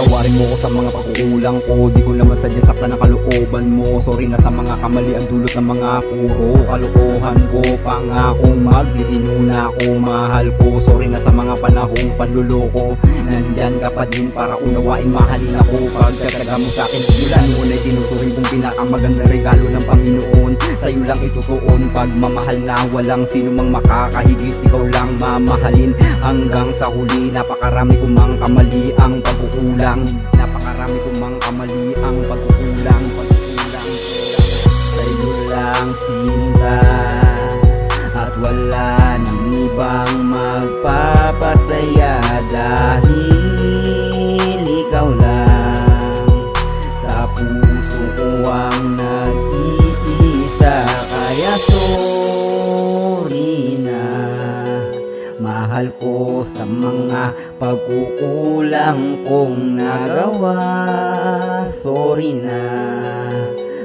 Patawarin mo ko sa mga pagkukulang ko, di ko naman sadya saktan ang kalooban mo. Sorry na sa mga kamali ang dulot ng mga puro kalokohan ko. Pangakong maglitino na ako, mahal ko. Sorry na sa mga panahong panluloko, nandyan ka pa din para unawain, mahalin ako. Pagkataga mo sa'kin, mula noon ay tinuturing kong pinakamagandang regalo ng Panginoon. Sa'yo lang itutuon pagmamahal na walang sino mang makakahigit. Ikaw lang mamahalin hanggang sa huli. Napakarami ko mang kamali ang pagkukulang, napakarami ko mang kamali ang pagkukulang. Sa'yo lang sinta, at wala nang ibang magpapasaya, dahil ikaw lang sa puso ko ang nag-iisa. Kaya sorry na, mahal ko, sa mga pagkukulang kong nagawa. Sorry na,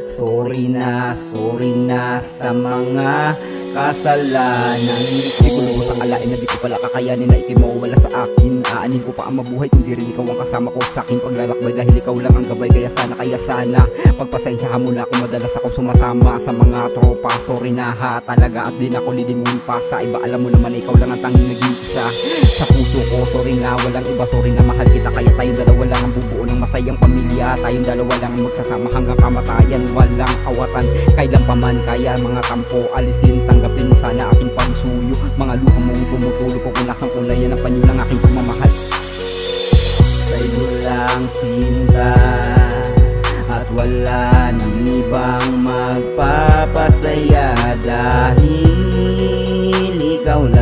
sorry na, sorry na sa mga kasalanan ko. Di ko lubos ang alain na di ko pala kakayanin na ikimawala sa akin. Aanin ko pa ang mabuhay kung di rin ikaw ang kasama ko sa aking paglalakbay, dahil ikaw lang ang gabay. Kaya sana pagpasensyahan mo na kung madalas akong sumasama sa mga tropa. Sorry na ha talaga, at di na ako lilingon pa sa iba. Alam mo naman ikaw lang ang tanging nag-iisa sa puso ko. Sorry na, walang iba. Sorry na, mahal kita. Kaya tayong dalawa lang ang bubuo ng masayang pamilya. Tayong dalawa lang ang magsasama hanggang kamatayan. Walang awatan, kailan pa man. Kaya mga kampo alisin, tanggapin mo sana aking pagsuyo. Mga luha mong tumutulo ko kung nasang kulayan ng panyo ng aking pagmamahal. Sa'yo lang sinta, at wala nang ibang magpapasaya, dahil ikaw lang